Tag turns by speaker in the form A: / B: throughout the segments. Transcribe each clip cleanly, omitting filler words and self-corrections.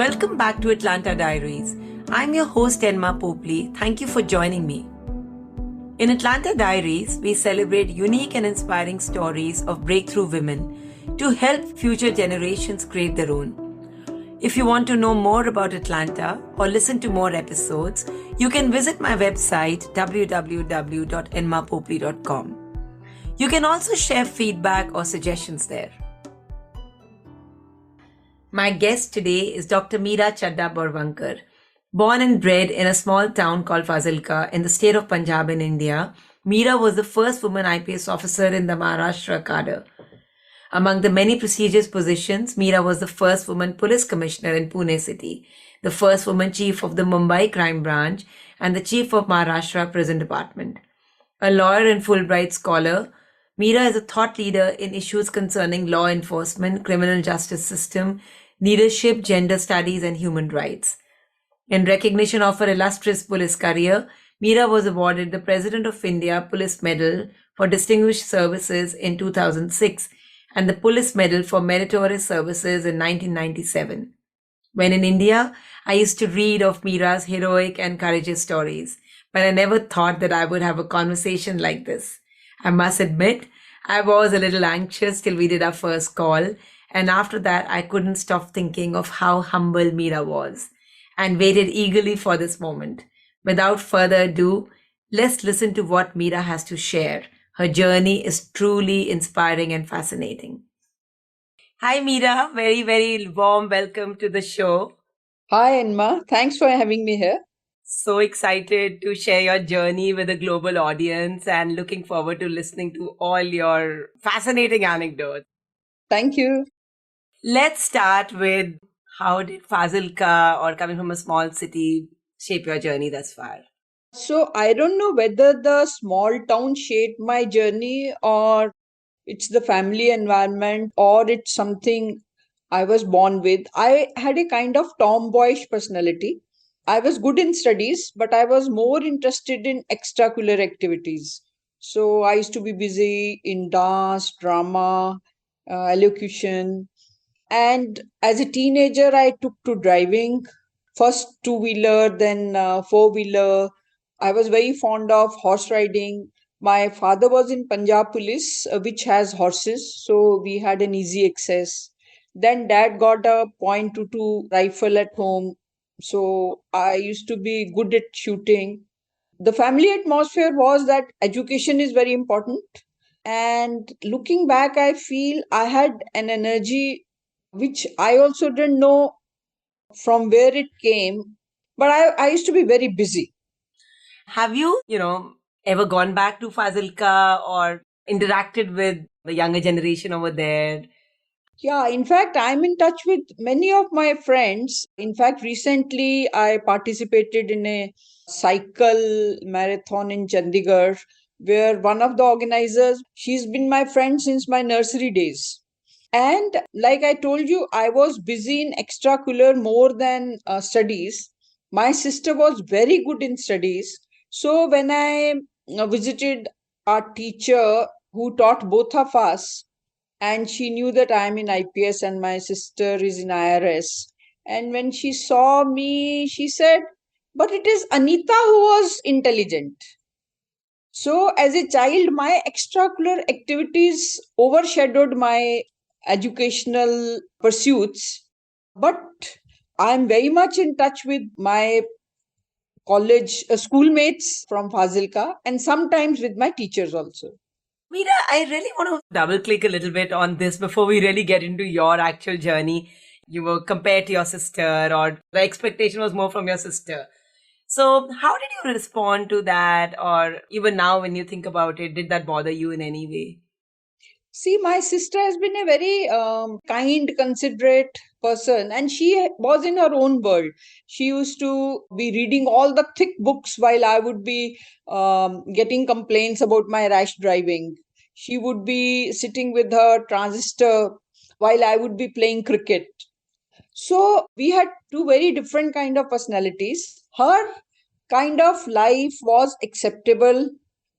A: Welcome back to Atlanta Diaries. I'm your host Enma Popley. Thank you for joining me. In Atlanta Diaries, we celebrate unique and inspiring stories of breakthrough women to help future generations create their own. If you want to know more about Atlanta or listen to more episodes, you can visit my website www.enmapopley.com. You can also share feedback or suggestions there. My guest today is Dr. Meeran Chadha Borwankar. Born and bred in a small town called Fazilka in the state of Punjab in India, Meera was the first woman IPS officer in the Maharashtra cadre. Among the many prestigious positions, Meera was the first woman police commissioner in Pune City, the first woman chief of the Mumbai Crime Branch, and the chief of Maharashtra Prison Department. A lawyer and Fulbright scholar, Meera is a thought leader in issues concerning law enforcement, criminal justice system, leadership, gender studies, and human rights. In recognition of her illustrious police career, Meera was awarded the President of India Police Medal for Distinguished Services in 2006 and the Police Medal for Meritorious Services in 1997. When in India, I used to read of Meera's heroic and courageous stories, but I never thought that I would have a conversation like this. I must admit, I was a little anxious till we did our first call, and after that, I couldn't stop thinking of how humble Meera was and waited eagerly for this moment. Without further ado, let's listen to what Meera has to share. Her journey is truly inspiring and fascinating. Hi, Meera. Very, very warm welcome to the show.
B: Hi, Enma. Thanks for having me here.
A: So excited to share your journey with a global audience and looking forward to listening to all your fascinating anecdotes.
B: Thank you.
A: Let's start with how did Fazilka or coming from a small city shape your journey thus far?
B: So, I don't know whether the small town shaped my journey or it's the family environment or it's something I was born with. I had a kind of tomboyish personality. I was good in studies, but I was more interested in extracurricular activities. So, I used to be busy in dance, drama, elocution. And as a teenager, I took to driving, first two wheeler, then four wheeler. I was very fond of horse riding. My father was in Punjab police, which has horses, so we had an easy access. Then dad got a .22 rifle at home, so I used to be good at shooting. The family atmosphere was that education is very important. And looking back, I feel I had an energy which I also didn't know from where it came, but I used to be very busy.
A: Have you, ever gone back to Fazilka or interacted with the younger generation over there?
B: Yeah, in fact, I'm in touch with many of my friends. In fact, recently I participated in a cycle marathon in Chandigarh where one of the organizers, she's been my friend since my nursery days. And like I told you, I was busy in extracurricular more than studies. My sister was very good in studies. So when I visited our teacher who taught both of us, and she knew that I am in IPS and my sister is in IRS. And when she saw me, she said, "But it is Anita who was intelligent." So, as a child, my extracurricular activities overshadowed my educational pursuits. But I'm very much in touch with my college schoolmates from Fazilka and sometimes with my teachers also.
A: Meera, I really want to double click a little bit on this before we really get into your actual journey. You were compared to your sister, or the expectation was more from your sister. So, how did you respond to that? Or even now, when you think about it, did that bother you in any way?
B: See, my sister has been a very kind, considerate person, and she was in her own world. She used to be reading all the thick books while I would be getting complaints about my rash driving. She would be sitting with her transistor while I would be playing cricket. So we had two very different kind of personalities. Her kind of life was acceptable.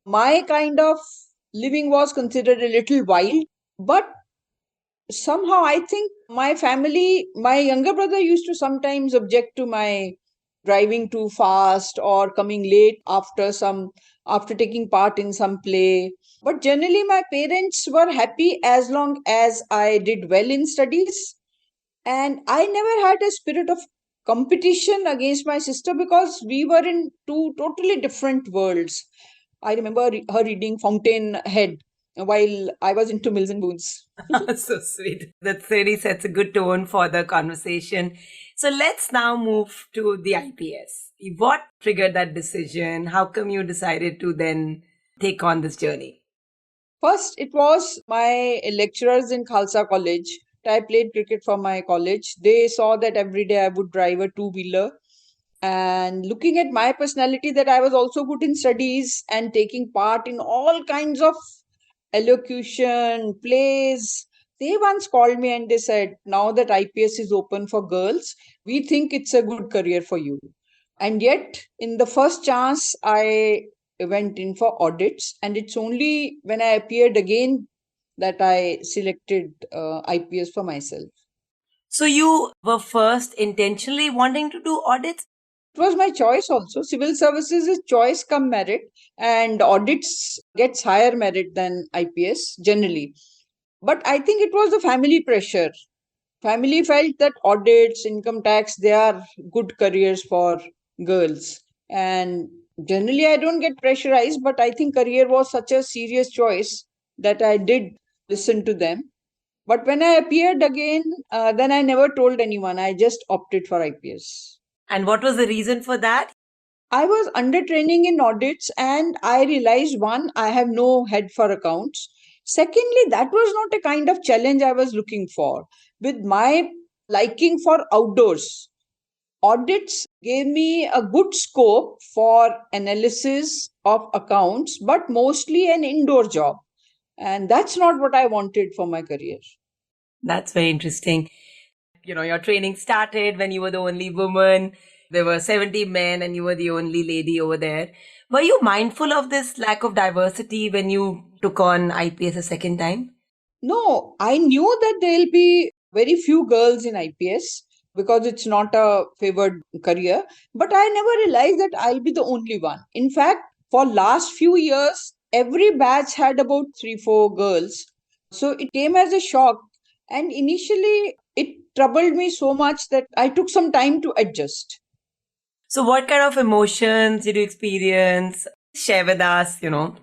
B: My kind of living was considered a little wild, but somehow I think my family, my younger brother used to sometimes object to my driving too fast or coming late after taking part in some play. But generally my parents were happy as long as I did well in studies. And I never had a spirit of competition against my sister because we were in two totally different worlds. I remember her reading Fountainhead while I was into Mills and Boons.
A: So sweet. That really sets a good tone for the conversation. So let's now move to the IPS. What triggered that decision? How come you decided to then take on this journey?
B: First, it was my lecturers in Khalsa College. I played cricket for my college. They saw that every day I would drive a two-wheeler. And looking at my personality, that I was also good in studies and taking part in all kinds of elocution, plays. They once called me and they said, now that IPS is open for girls, we think it's a good career for you. And yet, in the first chance, I went in for audits, and it's only when I appeared again that I selected IPS for myself.
A: So you were first intentionally wanting to do audits?
B: It was my choice also. Civil services is choice come merit, and audits gets higher merit than IPS generally. But I think it was the family pressure. Family felt that audits, income tax, they are good careers for girls. And generally, I don't get pressurized, but I think career was such a serious choice that I did listen to them. But when I appeared again, then I never told anyone. I just opted for IPS.
A: And what was the reason for that?
B: I was under training in audits and I realized one, I have no head for accounts. Secondly, that was not a kind of challenge I was looking for. With my liking for outdoors, audits gave me a good scope for analysis of accounts, but mostly an indoor job. And that's not what I wanted for my career.
A: That's very interesting. Your training started when you were the only woman. There were 70 men and you were the only lady over there. Were you mindful of this lack of diversity when you took on IPS a second time?
B: No, I knew that there'll be very few girls in IPS because it's not a favored career, but I never realized that I'll be the only one. In fact, for last few years, every batch had about 3 4 girls. So it came as a shock, and initially it troubled me so much that I took some time to adjust.
A: So, what kind of emotions did you experience? Share with us,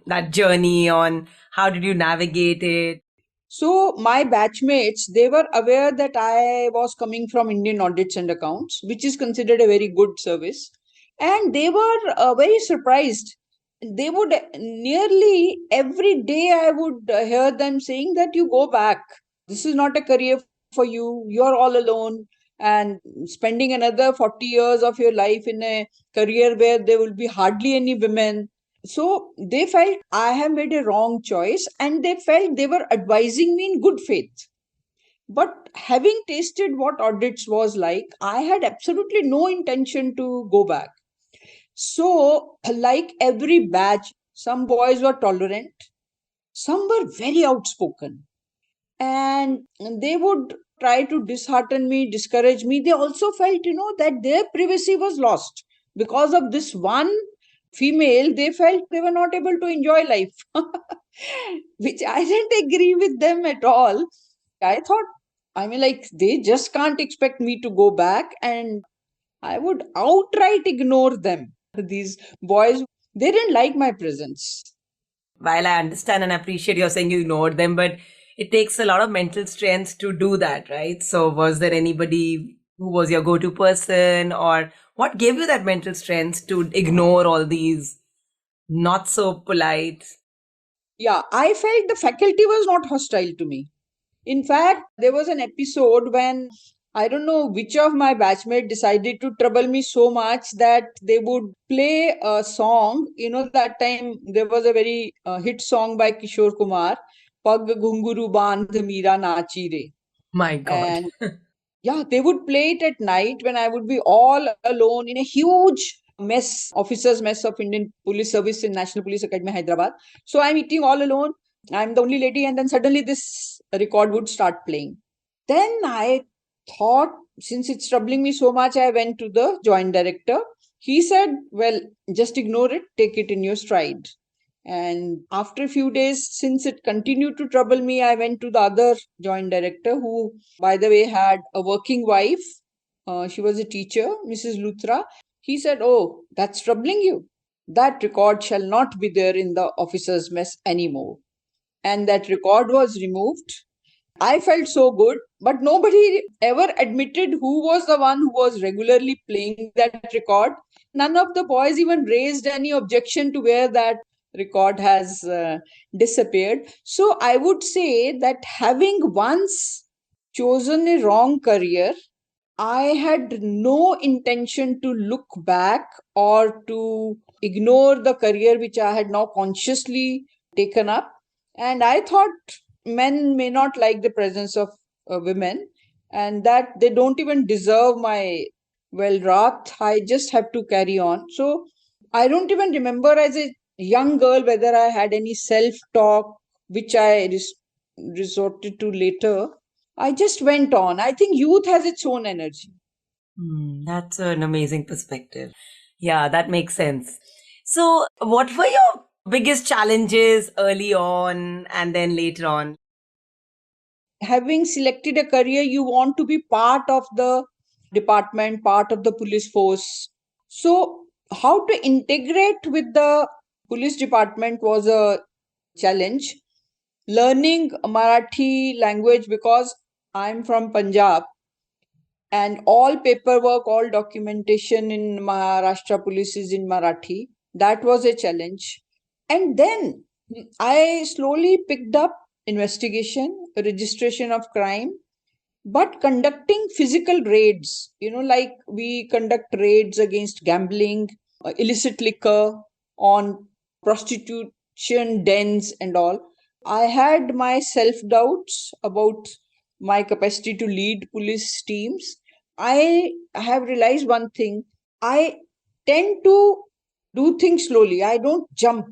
A: that journey on how did you navigate it?
B: So my batchmates, they were aware that I was coming from Indian Audits and Accounts, which is considered a very good service, and they were very surprised. They would nearly every day I would hear them saying that you go back. This is not a career for you. You're all alone, and spending another 40 years of your life in a career where there will be hardly any women. So they felt I have made a wrong choice and they felt they were advising me in good faith. But having tasted what audits was like, I had absolutely no intention to go back. So, like every batch, some boys were tolerant, some were very outspoken, and they would try to dishearten me, discourage me. They also felt, that their privacy was lost because of this one female. They felt they were not able to enjoy life, which I didn't agree with them at all. I thought, I mean, like, they just can't expect me to go back, and I would outright ignore them. These boys, they didn't like my presence.
A: While I understand and appreciate you're saying you ignored them, but it takes a lot of mental strength to do that, right? So, was there anybody who was your go to person, or what gave you that mental strength to ignore all these not so polite?
B: Yeah, I felt the faculty was not hostile to me. In fact, there was an episode when I don't know which of my batchmates decided to trouble me so much that they would play a song. That time there was a very hit song by Kishore Kumar, Pag Gunguru Bandh Meera Nachi Re.
A: My God.
B: And yeah, they would play it at night when I would be all alone in a huge officers' mess of Indian Police Service in National Police Academy, Hyderabad. So I'm eating all alone. I'm the only lady, and then suddenly this record would start playing. Then I thought, since it's troubling me so much, I went to the joint director. He said, well, just ignore it, take it in your stride. And after a few days, since it continued to trouble me, I went to the other joint director, who, by the way, had a working wife. She was a teacher, Mrs. Luthra. He said, oh, that's troubling you. That record shall not be there in the officers' mess anymore. And that record was removed. I felt so good, but nobody ever admitted who was the one who was regularly playing that record. None of the boys even raised any objection to where that record has disappeared. So I would say that having once chosen a wrong career, I had no intention to look back or to ignore the career which I had now consciously taken up. And I thought men may not like the presence of women, and that they don't even deserve my well wrath. I just have to carry on. So I don't even remember as a young girl whether I had any self talk, which I resorted to later. I just went on. I think youth has its own energy.
A: That's an amazing perspective. Yeah, that makes sense. So, what were your biggest challenges early on and then later on?
B: Having selected a career, you want to be part of the department, part of the police force. So, how to integrate with the police department was a challenge. Learning Marathi language, because I'm from Punjab, and all paperwork, all documentation in Maharashtra police is in Marathi. That was a challenge. And then I slowly picked up investigation, registration of crime, but conducting physical raids, like we conduct raids against gambling, illicit liquor, on prostitution dens and all. I had my self doubts about my capacity to lead police teams. I have realized one thing: I tend to do things slowly, I don't jump.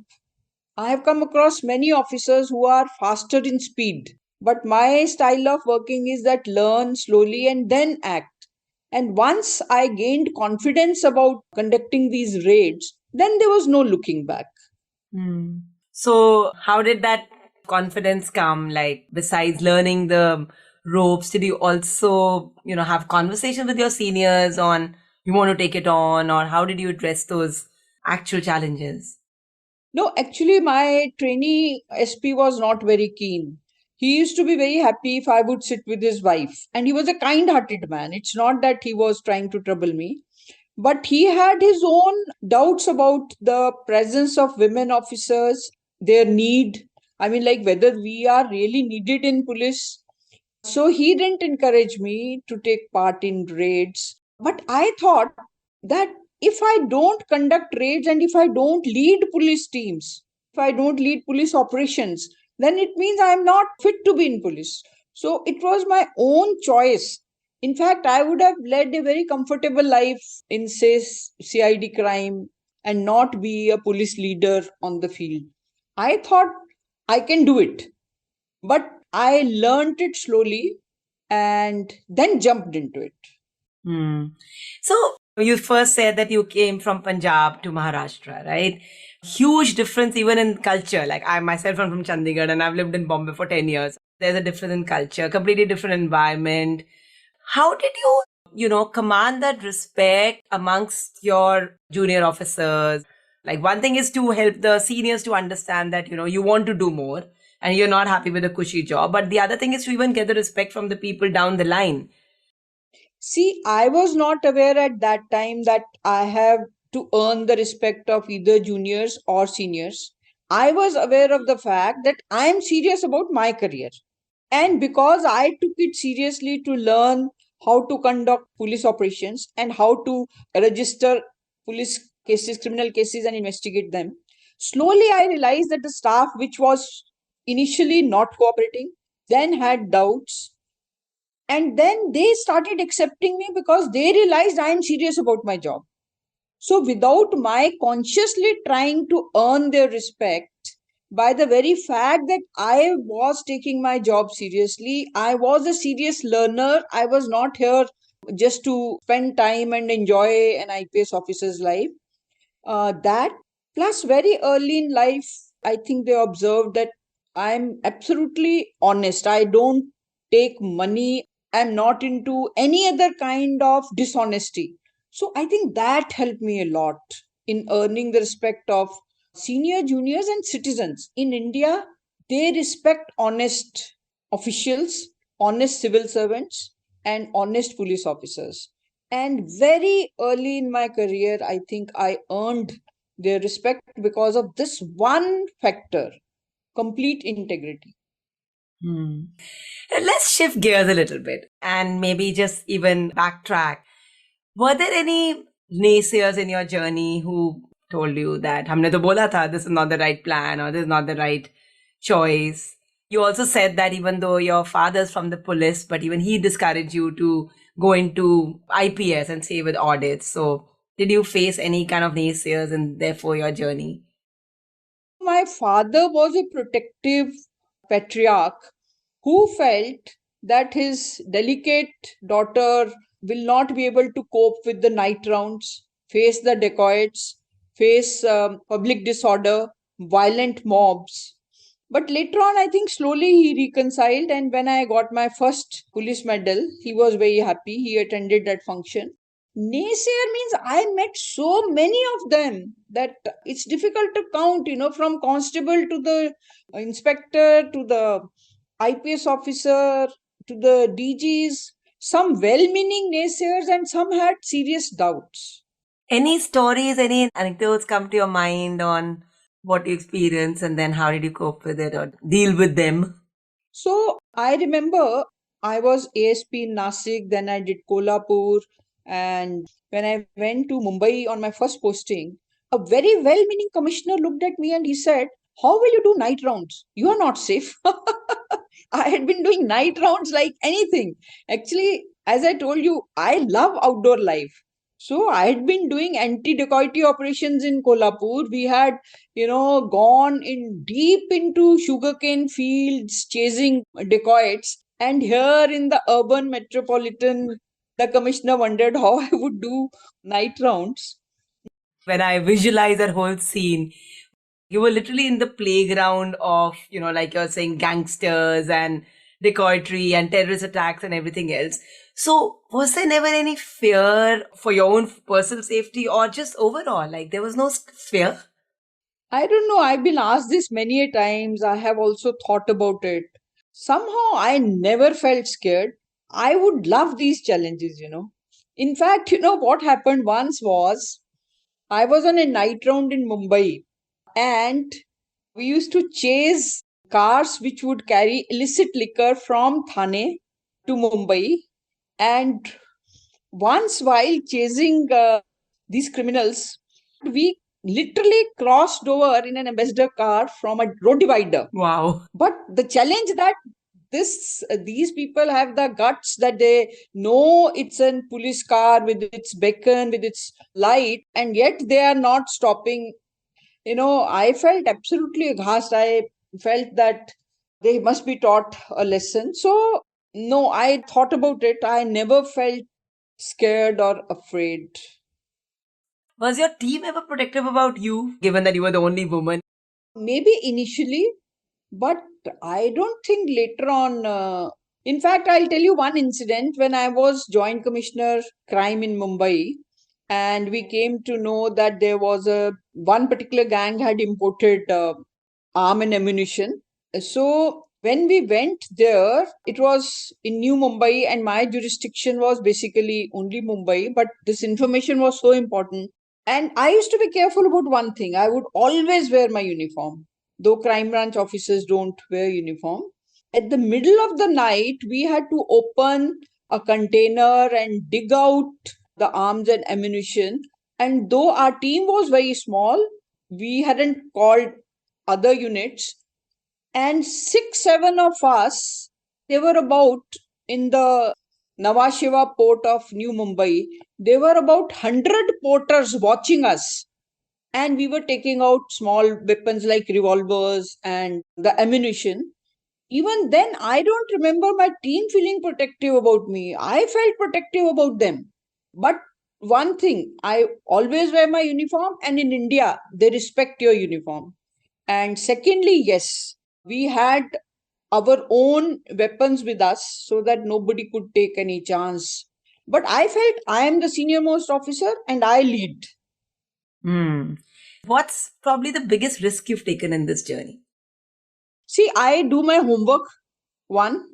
B: I have come across many officers who are faster in speed, but my style of working is that learn slowly and then act. And once I gained confidence about conducting these raids, then there was no looking back.
A: Hmm. So, how did that confidence come? Like, besides learning the ropes, did you also, have conversation with your seniors on you want to take it on, or how did you address those actual challenges?
B: No, actually, my trainee SP was not very keen. He used to be very happy if I would sit with his wife. And he was a kind hearted man. It's not that he was trying to trouble me, but he had his own doubts about the presence of women officers, their need. I mean, like whether we are really needed in police. So he didn't encourage me to take part in raids. But I thought that if I don't conduct raids and if I don't lead police teams, if I don't lead police operations, then it means I am not fit to be in police. So it was my own choice. In fact, I would have led a very comfortable life in, say, CID crime and not be a police leader on the field. I thought I can do it, but I learned it slowly and then jumped into it.
A: Hmm. So, you first said that you came from Punjab to Maharashtra, right? Huge difference even in culture. Like, I myself am from Chandigarh and I've lived in Bombay for 10 years. There's a difference in culture, completely different environment. How did you, command that respect amongst your junior officers? Like, one thing is to help the seniors to understand that, you want to do more and you're not happy with a cushy job. But the other thing is to even get the respect from the people down the line.
B: See, I was not aware at that time that I have to earn the respect of either juniors or seniors. I was aware of the fact that I am serious about my career. And because I took it seriously to learn how to conduct police operations and how to register police cases, criminal cases, and investigate them, slowly I realized that the staff, which was initially not cooperating, then had doubts, and then they started accepting me because they realized I am serious about my job. So, without my consciously trying to earn their respect, by the very fact that I was taking my job seriously. I was a serious learner. I was not here just to spend time and enjoy an IPS officer's life. That plus very early in life, I think they observed that I'm absolutely honest. I don't take money. I'm not into any other kind of dishonesty. So I think that helped me a lot in earning the respect of senior, juniors, and citizens. In India, they respect honest officials, honest civil servants, and honest police officers. And very early in my career, I think I earned their respect because of this one factor, complete integrity.
A: Hmm. Let's shift gears a little bit and maybe just even backtrack. Were there any naysayers in your journey who told you that हमने तो बोला था this is not the right plan or this is not the right choice? You also said that even though your father's from the police, but even he discouraged you to go into IPS and say with audits. So did you face any kind of naysayers and therefore your journey?
B: My father was a protective patriarch who felt that his delicate daughter will not be able to cope with the night rounds, face the dacoits, face public disorder, violent mobs. But later on, I think slowly he reconciled. And when I got my first police medal, he was very happy. He attended that function. Naysayer means I met so many of them that it's difficult to count, from constable to the inspector to the IPS officer to the DGs. Some well meaning naysayers and some had serious doubts.
A: Any stories, any anecdotes come to your mind on what you experienced and then how did you cope with it or deal with them?
B: So I remember I was ASP in Nasik, then I did Kolhapur, and when I went to Mumbai on my first posting, a very well meaning commissioner looked at me and he said, "How will you do night rounds? You are not safe." I had been doing night rounds like anything. Actually, as I told you, I love outdoor life. So I had been doing anti-dacoity operations in Kolhapur. We had, gone in deep into sugarcane fields chasing dacoits. And here in the urban metropolitan, the commissioner wondered how I would do night rounds.
A: When I visualize that whole scene, you were literally in the playground of, like you're saying, gangsters and dacoitry and terrorist attacks and everything else. So, was there never any fear for your own personal safety or just overall? Like, there was no fear?
B: I don't know. I've been asked this many a times. I have also thought about it. Somehow I never felt scared. I would love these challenges. In fact, what happened once was I was on a night round in Mumbai and we used to chase cars which would carry illicit liquor from Thane to Mumbai. And once while chasing these criminals, we literally crossed over in an ambassador car from a road divider.
A: Wow.
B: But the challenge that these people have the guts that they know it's a police car with its beacon, with its light, and yet they are not stopping. I felt absolutely aghast. I felt that they must be taught a lesson. So, no, I thought about it. I never felt scared or afraid.
A: Was your team ever protective about you, given that you were the only woman?
B: Maybe initially, but I don't think later on. In fact, I'll tell you one incident when I was Joint Commissioner Crime in Mumbai, and we came to know that there was a one particular gang had imported arm and ammunition. So when we went there, it was in New Mumbai, and my jurisdiction was basically only Mumbai. But this information was so important, and I used to be careful about one thing. I would always wear my uniform, though crime branch officers don't wear uniform. At the middle of the night, we had to open a container and dig out the arms and ammunition. And though our team was very small, we hadn't called other units. And 6, 7 of us, they were about in the Nawashiva port of New Mumbai. There were about 100 porters watching us. and we were taking out small weapons like revolvers and the ammunition. Even then, I don't remember my team feeling protective about me. I felt protective about them. But one thing, I always wear my uniform, and in India, they respect your uniform. And secondly, yes, we had our own weapons with us so that nobody could take any chance. But I felt I am the senior most officer and I lead.
A: Hmm. What's probably the biggest risk you've taken in this journey?
B: See, I do my homework, one,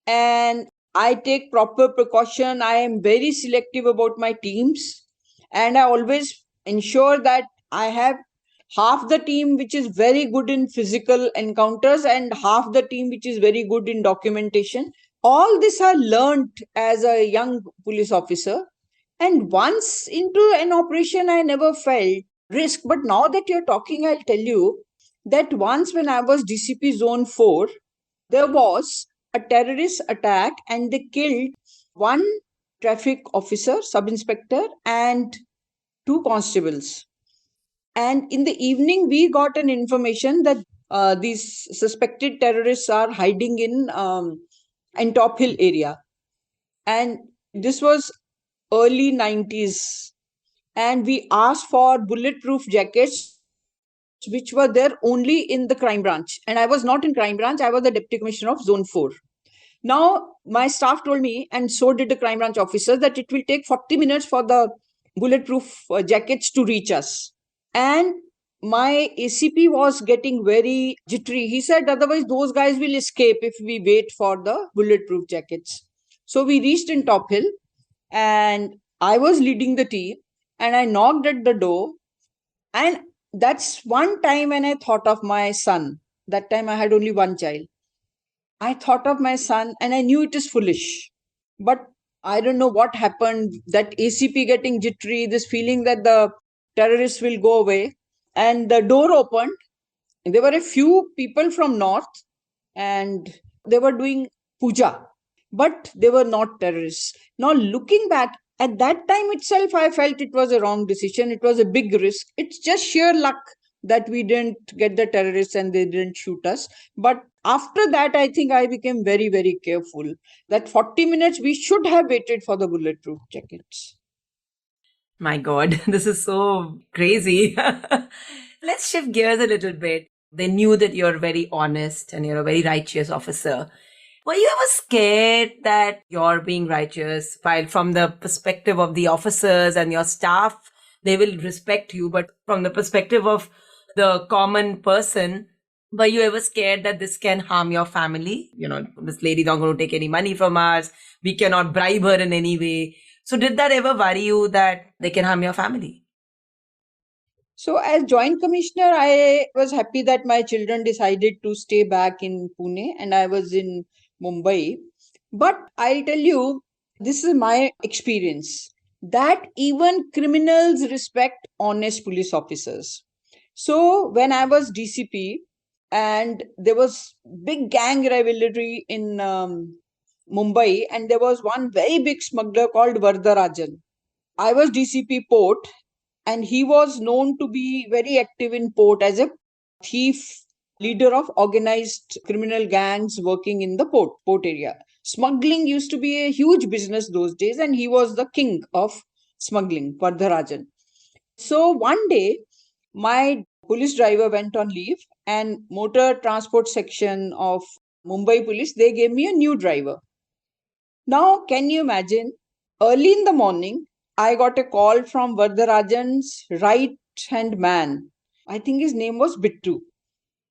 B: and I take proper precaution. I am very selective about my teams, and I always ensure that I have half the team which is very good in physical encounters and half the team which is very good in documentation. All this I learned as a young police officer, and once into an operation, I never felt risk. But now that you're talking, I'll tell you that once when I was DCP Zone 4, there was a terrorist attack and they killed one traffic officer, sub inspector, and two constables. And in the evening, we got an information that these suspected terrorists are hiding in Top Hill area. And this was early 90s. And we asked for bulletproof jackets, which were there only in the crime branch. And I was not in crime branch, I was the deputy commissioner of Zone 4. Now, my staff told me, and so did the crime branch officers, that it will take 40 minutes for the bulletproof jackets to reach us. And my ACP was getting very jittery. He said, otherwise, those guys will escape if we wait for the bulletproof jackets. So we reached in Top Hill, and I was leading the team, and I knocked at the door. And that's one time when I thought of my son. That time I had only one child. I thought of my son and I knew it is foolish. But I don't know what happened. That ACP getting jittery, this feeling that the terrorists will go away. And the door opened. And there were a few people from North and they were doing puja, but they were not terrorists. Now, looking back, at that time itself, I felt it was a wrong decision. It was a big risk. It's just sheer luck that we didn't get the terrorists and they didn't shoot us. But after that, I think I became very, very careful that 40 minutes we should have waited for the bulletproof jackets.
A: My God, this is so crazy. Let's shift gears a little bit. They knew that you're very honest and you're a very righteous officer. Were you ever scared that you're being righteous, while from the perspective of the officers and your staff, they will respect you, but from the perspective of the common person, were you ever scared that this can harm your family? This lady's not going to take any money from us. We cannot bribe her in any way. So did that ever worry you that they can harm your family?
B: So, as Joint Commissioner, I was happy that my children decided to stay back in Pune and I was in Mumbai. But I'll tell you, this is my experience that even criminals respect honest police officers. So, when I was DCP and there was big gang rivalry in Mumbai, and there was one very big smuggler called Vardarajan. I was DCP Port, and he was known to be very active in port as a thief, leader of organized criminal gangs working in the port area. Smuggling used to be a huge business those days, and he was the king of smuggling, Vardharajan. So one day, my police driver went on leave, and motor transport section of Mumbai police, they gave me a new driver. Now, can you imagine? Early in the morning, I got a call from Vardharajan's right hand man. I think his name was Bittu.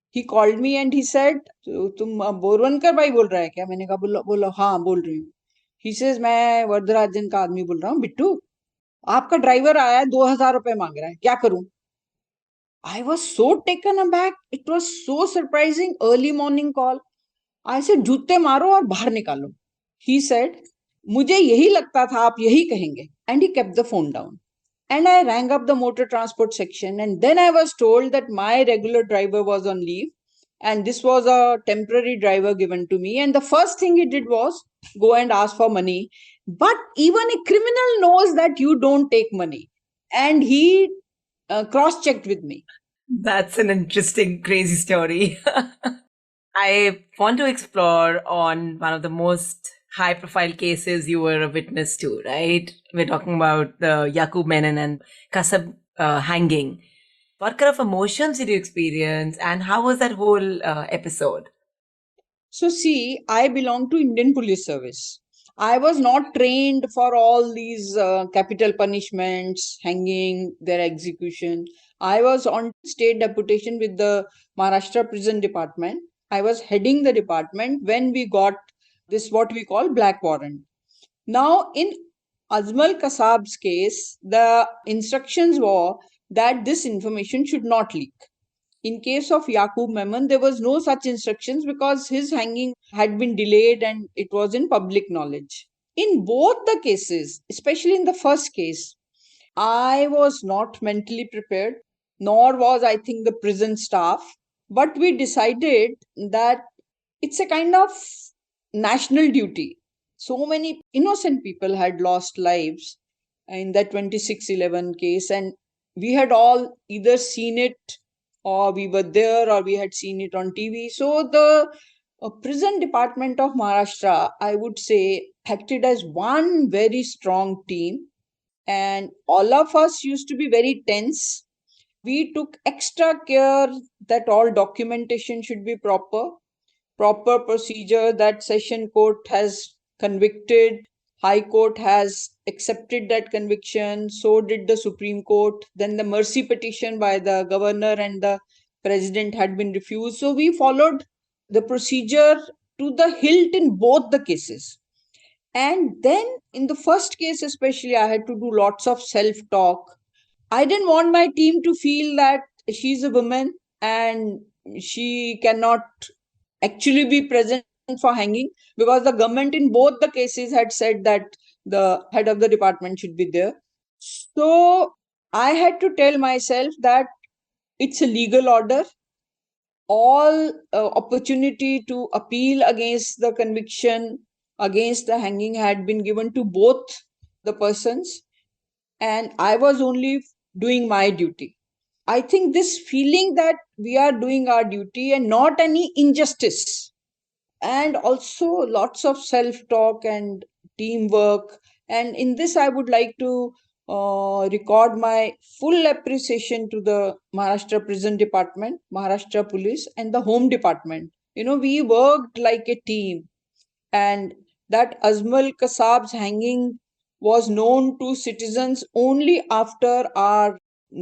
B: He called me and he said, तुम बोरवनकर भाई बोल रहा है क्या? मैंने कहा बोलो हाँ बोल रही हूँ. He says, मैं वरदराजन का आदमी बोल रहा हूँ. बिट्टू, आपका ड्राइवर आया है, 2,000 रुपए मांग रहा है, क्या करूं? I was so taken aback. It was so surprising. Early morning call. I said, जूते मारो और बाहर निकालो. He said, मुझे यही लगता था आप यही कहेंगे. And he kept the phone down. And I rang up the motor transport section. And then I was told that my regular driver was on leave. And this was a temporary driver given to me. And the first thing he did was go and ask for money. But even a criminal knows that you don't take money. And he cross-checked with me.
A: That's an interesting, crazy story. I want to explore on one of the most high profile cases you were a witness to, right? We're talking about the Yaqub Menon and Kasab hanging. What kind of emotions did you experience, and how was that whole episode?
B: So see, I belong to Indian Police Service. I was not trained for all these capital punishments, hanging, their execution. I was on state deputation with the Maharashtra Prison Department. I was heading the department when we got this what we call black warrant. Now, in Azmal Kasab's case, the instructions were that this information should not leak. In case of Yaqub Memon, there was no such instructions because his hanging had been delayed and it was in public knowledge. In both the cases, especially in the first case, I was not mentally prepared, nor was, I think, the prison staff. But we decided that it's a kind of national duty. So many innocent people had lost lives in that 2611 case, and we had all either seen it or we were there or we had seen it on TV. So the prison department of Maharashtra, I would say, acted as one very strong team, and all of us used to be very tense. We took extra care that all documentation should be proper procedure, that session court has convicted, high court has accepted that conviction, so did the Supreme Court. Then the mercy petition by the governor and the president had been refused. So we followed the procedure to the hilt in both the cases. And then in the first case especially, I had to do lots of self talk. I didn't want my team to feel that she's a woman and she cannot actually be present for hanging, because the government in both the cases had said that the head of the department should be there. So I had to tell myself that it's a legal order. All opportunity to appeal against the conviction, against the hanging, had been given to both the persons, and I was only doing my duty. I think this feeling that we are doing our duty and not any injustice, and also lots of self talk and teamwork. And in this, I would like to record my full appreciation to the Maharashtra Prison Department, Maharashtra Police, and the Home Department. You know, we worked like a team, and that Azmal Kasab's hanging was known to citizens only after our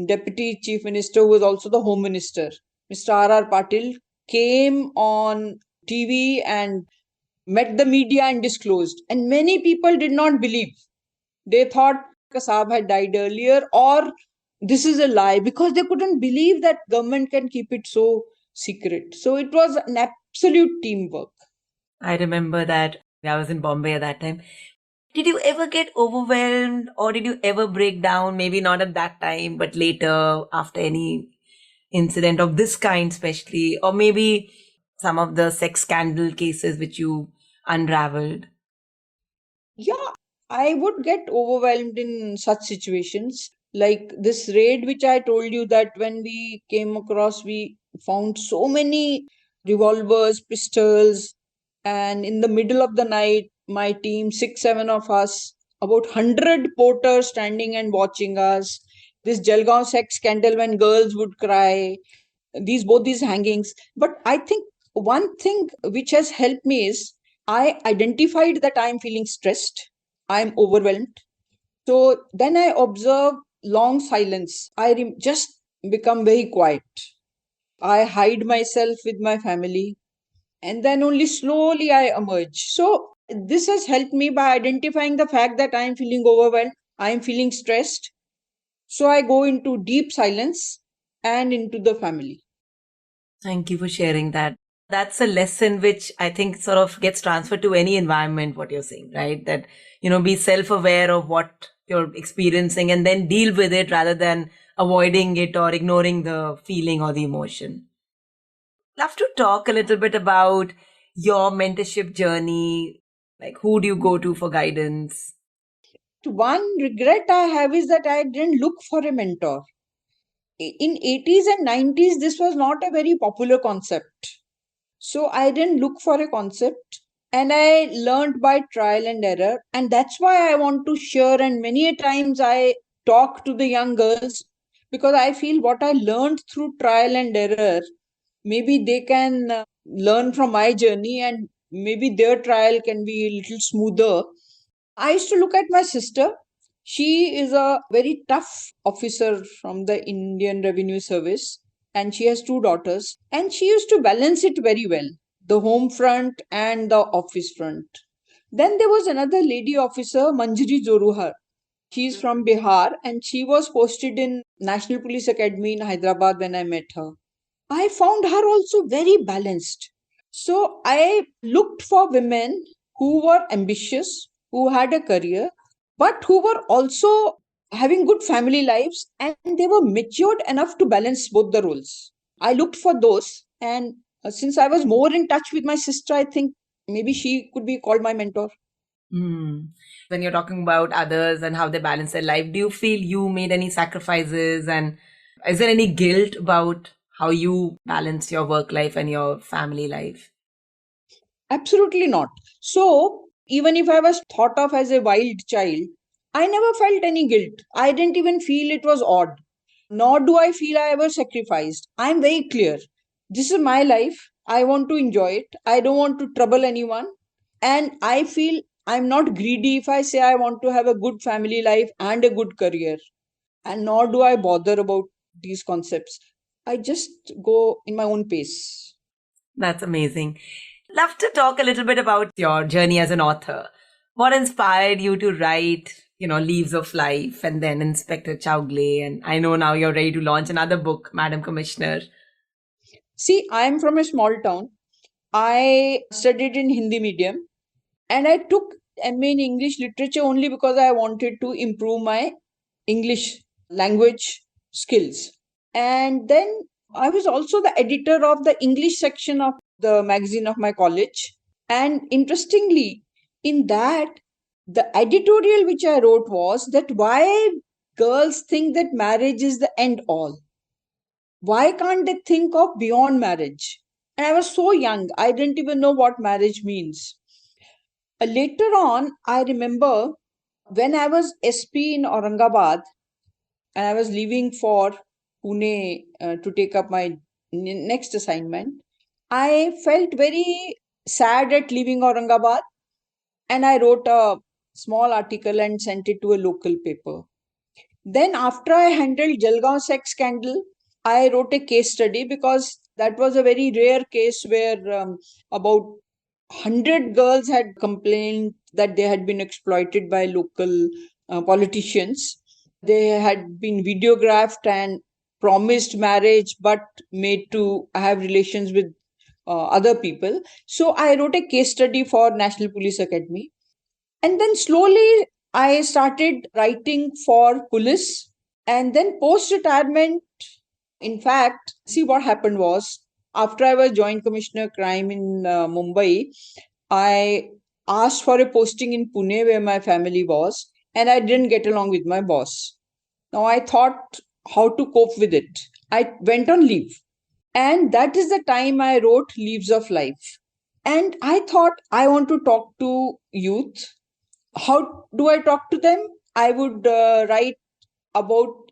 B: Deputy Chief Minister, who was also the Home Minister, Mr. R.R. Patil, came on TV and met the media and disclosed. And many people did not believe. They thought Kasab had died earlier, or this is a lie, because they couldn't believe that government can keep it so secret. So it was an absolute teamwork.
A: I remember that I was in Bombay at that time. Did you ever get overwhelmed, or did you ever break down? Maybe not at that time, but later after any incident of this kind, especially, or maybe some of the sex scandal cases which you unraveled?
B: Yeah, I would get overwhelmed in such situations. Like this raid, which I told you, that when we came across, we found so many revolvers, pistols, and in the middle of the night, my team, six, seven of us, about 100 porters standing and watching us. This Jalgaon sex scandal when girls would cry, both these hangings. But I think one thing which has helped me is I identified that I'm feeling stressed, I'm overwhelmed. So then I observe long silence. Just become very quiet. I hide myself with my family, and then only slowly I emerge. So this has helped me by identifying the fact that I am feeling overwhelmed, I am feeling stressed. So I go into deep silence and into the family.
A: Thank you for sharing that. That's a lesson which I think sort of gets transferred to any environment, what you're saying, right? That, be self aware of what you're experiencing and then deal with it rather than avoiding it or ignoring the feeling or the emotion. Love to talk a little bit about your mentorship journey. Like, who do you go to for guidance?
B: One regret I have is that I didn't look for a mentor. in 80s and 90s, this was not a very popular concept. So I didn't look for a concept, and I learned by trial and error. And that's why I want to share. And many a times I talk to the young girls, because I feel what I learned through trial and error, maybe they can learn from my journey, and maybe their trial can be a little smoother. I used to look at my sister. She is a very tough officer from the Indian Revenue Service, and she has two daughters. And she used to balance it very well, the home front and the office front. Then there was another lady officer, Manjari Zoruhar. She is from Bihar, and she was posted in National Police Academy in Hyderabad when I met her. I found her also very balanced. So I looked for women who were ambitious, who had a career, but who were also having good family lives, and they were matured enough to balance both the roles. I looked for those, and since I was more in touch with my sister, I think maybe she could be called my mentor.
A: Hmm. When you're talking about others and how they balance their life, do you feel you made any sacrifices? And is there any guilt about how you balance your work life and your family life?
B: Absolutely not. So, even if I was thought of as a wild child, I never felt any guilt. I didn't even feel it was odd. Nor do I feel I ever sacrificed. I'm very clear. This is my life. I want to enjoy it. I don't want to trouble anyone. And I feel I'm not greedy if I say I want to have a good family life and a good career. And nor do I bother about these concepts. I just go in my own pace.
A: That's amazing. Love to talk a little bit about your journey as an author. What inspired you to write, Leaves of Life and then Inspector Chowgle? And I know now you're ready to launch another book, Madam Commissioner.
B: See, I'm from a small town. I studied in Hindi medium, and I took MA in English literature only because I wanted to improve my English language skills. And then I was also the editor of the English section of the magazine of my college. And interestingly, in that, the editorial which I wrote was that why girls think that marriage is the end all. Why can't they think of beyond marriage? And I was so young, I didn't even know what marriage means. Later on, I remember when I was SP in Aurangabad and I was leaving for Pune to take up my next assignment, I felt very sad at leaving Aurangabad, and I wrote a small article and sent it to a local paper. Then, after I handled Jalgaon sex scandal, I wrote a case study because that was a very rare case where about 100 girls had complained that they had been exploited by local politicians. They had been videographed and promised marriage but made to have relations with other people. So I wrote a case study for National Police Academy. And then slowly I started writing for police. And then post retirement, in fact, see what happened was after I was Joint Commissioner Crime in Mumbai, I asked for a posting in Pune where my family was, and I didn't get along with my boss. Now I thought how to cope with it. I went on leave, and that is the time I wrote Leaves of Life. And I thought I want to talk to youth. How do I talk to them? I would write about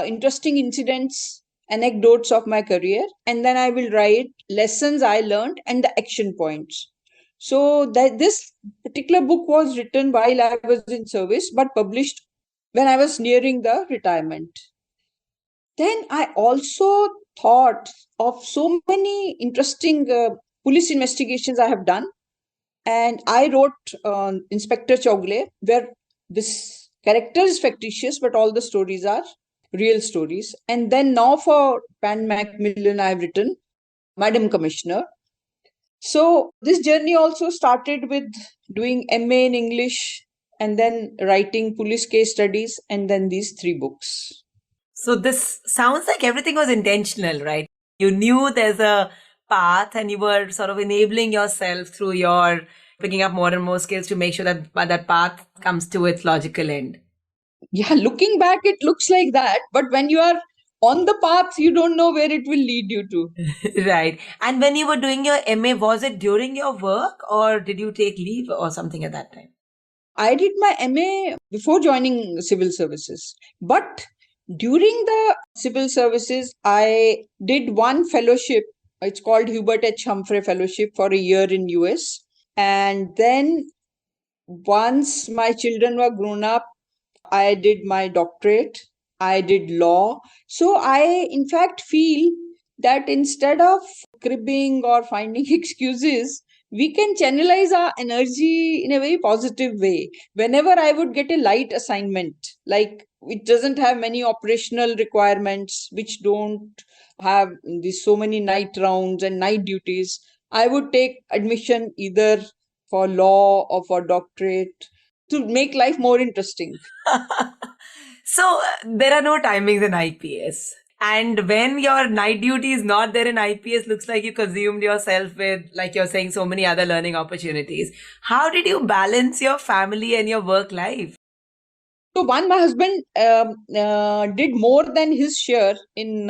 B: interesting incidents, anecdotes of my career, and then I will write lessons I learned and the action points. So that this particular book was written while I was in service, but published when I was nearing the retirement. Then I also thought of so many interesting police investigations I have done, and I wrote Inspector Chowgle, where this character is fictitious, but all the stories are real stories. And then now for Pan Macmillan, I have written Madam Commissioner. So this journey also started with doing MA in English and then writing police case studies and then these three books.
A: So this sounds like everything was intentional, right? You knew there's a path and you were sort of enabling yourself through your picking up more and more skills to make sure that that path comes to its logical end.
B: Yeah, looking back, it looks like that. But when you are on the path, you don't know where it will lead you to.
A: Right. And when you were doing your MA, was it during your work or did you take leave or something at that time?
B: I did my MA before joining civil services. But during the civil services, I did one fellowship. It's called Hubert H. Humphrey Fellowship for a year in US. And then once my children were grown up, I did my doctorate, I did law. So I, in fact, feel that instead of cribbing or finding excuses, we can channelize our energy in a very positive way. Whenever I would get a light assignment, like it doesn't have many operational requirements, which don't have these so many night rounds and night duties, I would take admission either for law or for doctorate to make life more interesting.
A: So there are no timings in IPS. And when your night duty is not there in IPS, looks like you consumed yourself with, like you're saying, so many other learning opportunities. How did you balance your family and your work life?
B: So, one, my husband did more than his share in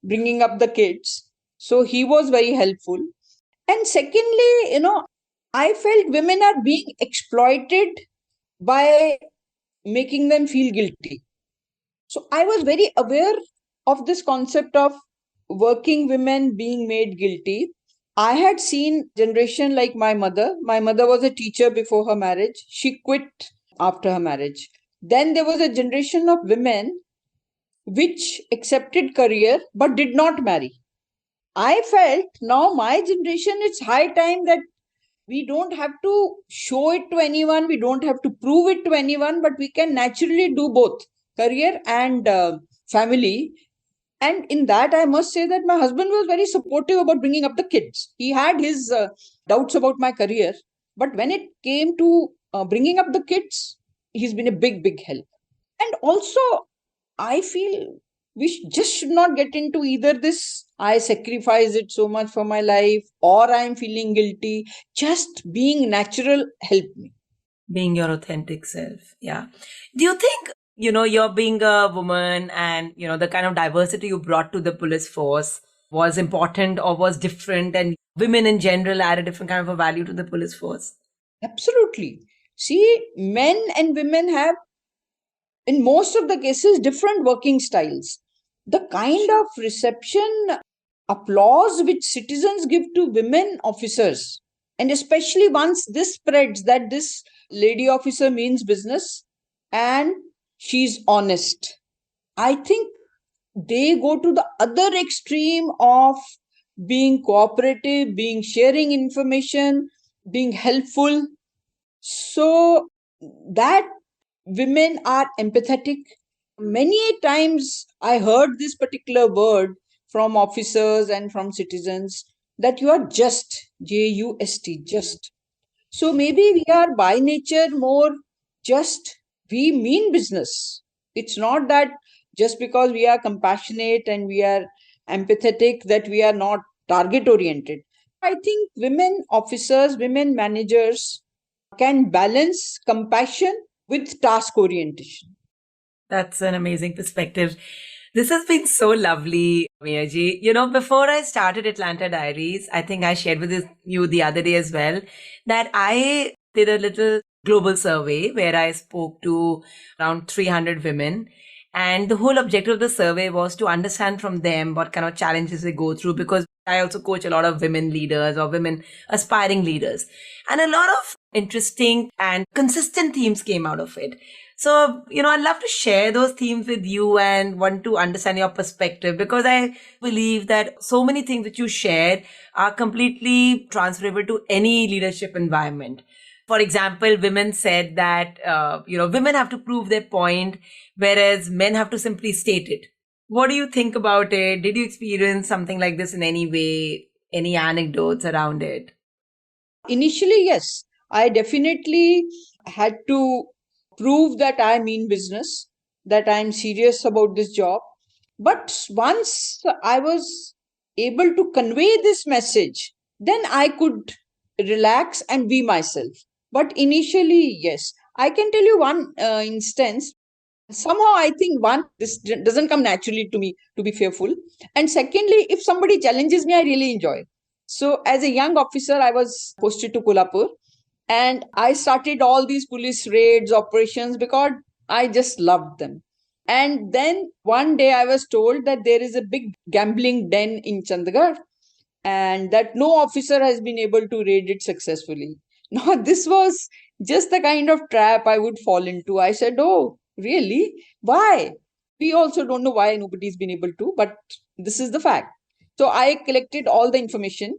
B: bringing up the kids. So, he was very helpful. And secondly, I felt women are being exploited by making them feel guilty. So, I was very aware of this concept of working women being made guilty. I had seen generation like my mother. My mother was a teacher before her marriage. She quit after her marriage. Then there was a generation of women which accepted career but did not marry. I felt now my generation, it's high time that we don't have to show it to anyone, we don't have to prove it to anyone, but we can naturally do both career and family. And in that, I must say that my husband was very supportive about bringing up the kids. He had his doubts about my career, but when it came to bringing up the kids, he's been a big, big help. And also, I feel we just should not get into either this I sacrifice it so much for my life or I'm feeling guilty. Just being natural helped me.
A: Being your authentic self. Yeah. Do you think, you're being a woman and, the kind of diversity you brought to the police force was important or was different and women in general add a different kind of a value to the police force?
B: Absolutely. See, men and women have, in most of the cases, different working styles. The kind of reception, applause which citizens give to women officers, and especially once this spreads that this lady officer means business and she's honest, I think they go to the other extreme of being cooperative, being sharing information, being helpful. So that women are empathetic. Many times I heard this particular word from officers and from citizens that you are just, Just, just. So maybe we are by nature more just, we mean business. It's not that just because we are compassionate and we are empathetic that we are not target oriented. I think women officers, women managers can balance compassion with task orientation.
A: That's an amazing perspective. This has been so lovely, Miyaji. Before I started Atlanta Diaries, I think I shared with you the other day as well that I did a little global survey where I spoke to around 300 women. And the whole objective of the survey was to understand from them what kind of challenges they go through, because I also coach a lot of women leaders or women aspiring leaders. And a lot of interesting and consistent themes came out of it. So, I'd love to share those themes with you and want to understand your perspective, because I believe that so many things that you shared are completely transferable to any leadership environment. For example, women said that, women have to prove their point, whereas men have to simply state it. What do you think about it? Did you experience something like this in any way? Any anecdotes around it?
B: Initially, yes, I definitely had to prove that I mean business, that I'm serious about this job. But once I was able to convey this message, then I could relax and be myself. But initially, yes, I can tell you one instance. Somehow I think one, this doesn't come naturally to me to be fearful. And secondly, if somebody challenges me, I really enjoy. So as a young officer, I was posted to Kolhapur and I started all these police raids, operations because I just loved them. And then one day I was told that there is a big gambling den in Chandigarh and that no officer has been able to raid it successfully. Now, this was just the kind of trap I would fall into. I said, oh, really? Why? We also don't know why nobody's been able to, but this is the fact. So I collected all the information,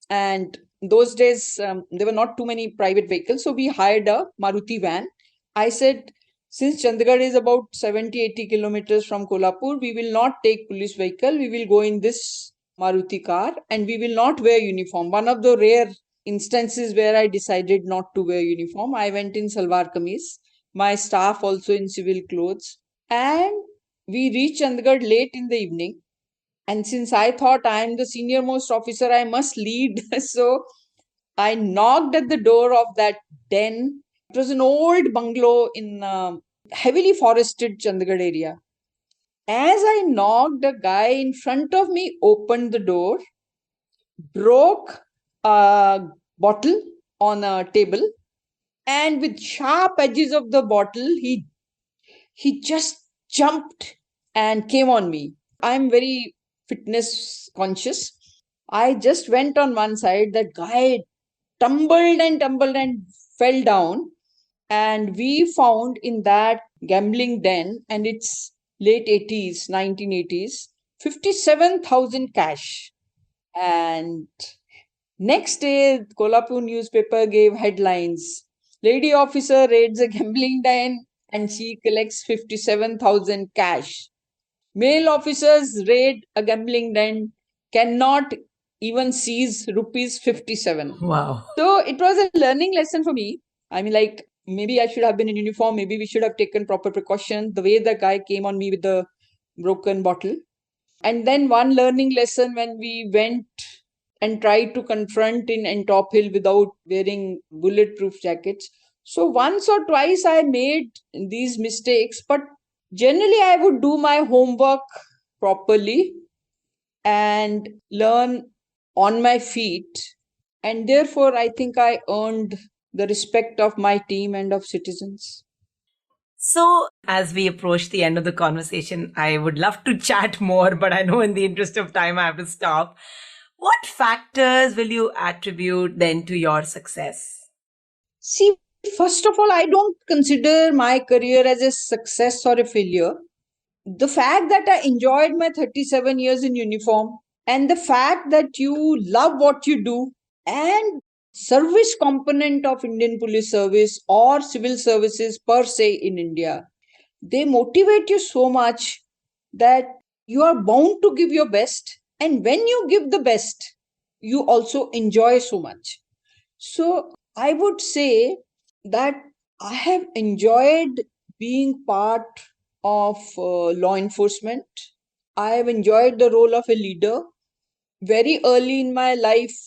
B: and those days there were not too many private vehicles, so we hired a Maruti van. I said, since Chandigarh is about 70-80 kilometers from Kolhapur, we will not take police vehicle. We will go in this Maruti car and we will not wear uniform. One of the rare instances where I decided not to wear uniform. I went in salwar kameez, my staff also in civil clothes, and we reached Chandigarh late in the evening. And since I thought I am the senior most officer, I must lead. So I knocked at the door of that den. It was an old bungalow in heavily forested Chandigarh area. As I knocked, a guy in front of me opened the door, broke a bottle on a table, and with sharp edges of the bottle, he just jumped and came on me. I'm very fitness conscious. I just went on one side. That guy tumbled and fell down. And we found in that gambling den, and it's late 80s, 1980s, 57,000 cash. And next day, Kolhapur newspaper gave headlines. Lady officer raids a gambling den and she collects 57,000 cash. Male officers raid a gambling den, cannot even seize rupees 57.
A: Wow.
B: So it was a learning lesson for me. I mean, like, maybe I should have been in uniform. Maybe we should have taken proper precaution. The way the guy came on me with the broken bottle. And then one learning lesson when we went and tried to confront in Top Hill without wearing bulletproof jackets. So once or twice I made these mistakes, but generally I would do my homework properly and learn on my feet. And therefore, I think I earned the respect of my team and of citizens.
A: So, as we approach the end of the conversation, I would love to chat more, but I know in the interest of time, I have to stop. What factors will you attribute then to your success?
B: See, first of all, I don't consider my career as a success or a failure. The fact that I enjoyed my 37 years in uniform and the fact that you love what you do and service component of Indian Police Service or civil services per se in India, they motivate you so much that you are bound to give your best. And when you give the best, you also enjoy so much. So I would say that I have enjoyed being part of law enforcement. I have enjoyed the role of a leader. Very early in my life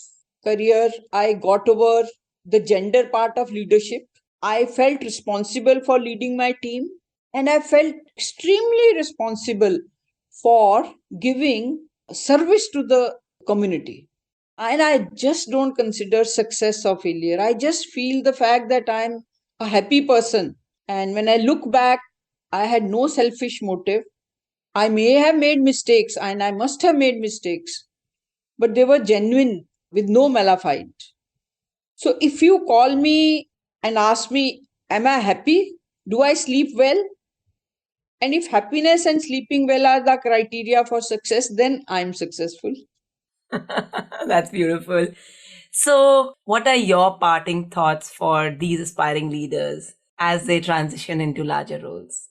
B: career, I got over the gender part of leadership. I felt responsible for leading my team, and I felt extremely responsible for giving service to the community. And I just don't consider success or failure. I just feel the fact that I'm a happy person. And when I look back, I had no selfish motive. I may have made mistakes and I must have made mistakes, but they were genuine with no malafide. So if you call me and ask me, am I happy? Do I sleep well? And if happiness and sleeping well are the criteria for success, then I'm successful.
A: That's beautiful. So, what are your parting thoughts for these aspiring leaders as they transition into larger roles?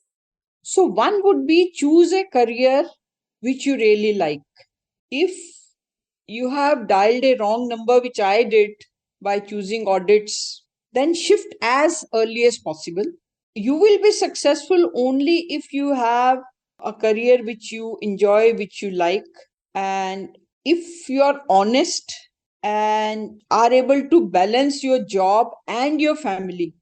B: So one would be choose a career which you really like. If you have dialed a wrong number, which I did by choosing audits, then shift as early as possible. You will be successful only if you have a career which you enjoy, which you like. And if you are honest and are able to balance your job and your family,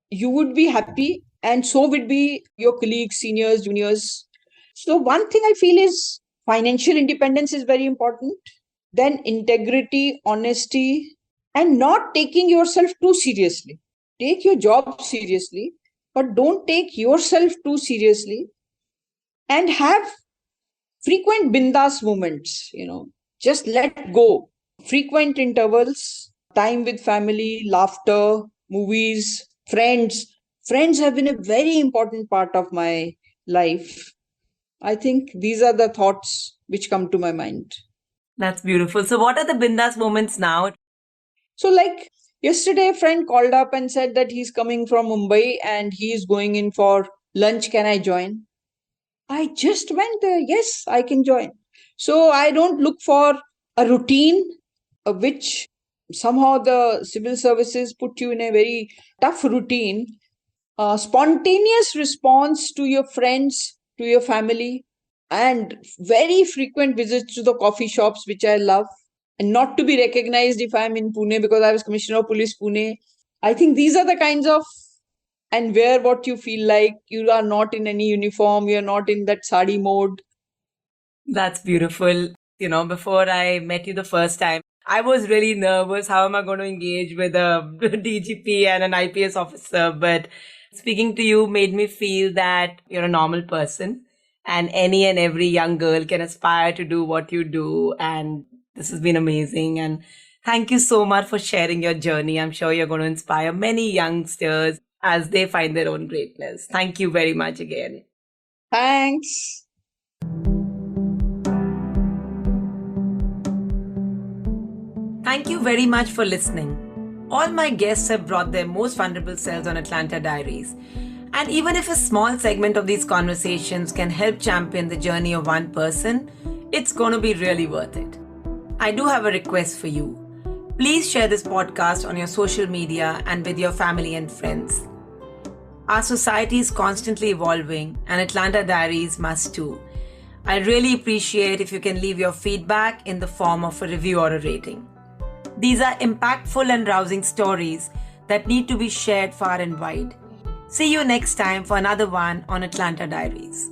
B: you would be happy and so would be your colleagues, seniors, juniors. So, one thing I feel is financial independence is very important. Then, integrity, honesty, and not taking yourself too seriously. Take your job seriously, but don't take yourself too seriously, and have frequent bindas moments, just let go. Frequent intervals, time with family, laughter, movies, friends. Friends have been a very important part of my life. I think these are the thoughts which come to my mind.
A: That's beautiful. So, what are the bindas moments now?
B: So, like yesterday, a friend called up and said that he's coming from Mumbai and he's going in for lunch. Can I join? I just went there. Yes, I can join. So, I don't look for a routine, which somehow the civil services put you in a very tough routine. Spontaneous response to your friends, to your family, and very frequent visits to the coffee shops, which I love, and not to be recognized if I'm in Pune because I was Commissioner of Police Pune. I think these are the kinds of, and wear what you feel like. You are not in any uniform, you're not in that sari mode.
A: That's beautiful. Before I met you the first time, I was really nervous. How am I going to engage with a DGP and an IPS officer? But speaking to you made me feel that you're a normal person and any and every young girl can aspire to do what you do. And this has been amazing. And thank you so much for sharing your journey. I'm sure you're going to inspire many youngsters as they find their own greatness. Thank you very much again.
B: Thanks.
A: Thank you very much for listening. All my guests have brought their most vulnerable selves on Atlanta Diaries. And even if a small segment of these conversations can help champion the journey of one person, it's going to be really worth it. I do have a request for you. Please share this podcast on your social media and with your family and friends. Our society is constantly evolving, and Atlanta Diaries must too. I really appreciate if you can leave your feedback in the form of a review or a rating. These are impactful and rousing stories that need to be shared far and wide. See you next time for another one on Atlanta Diaries.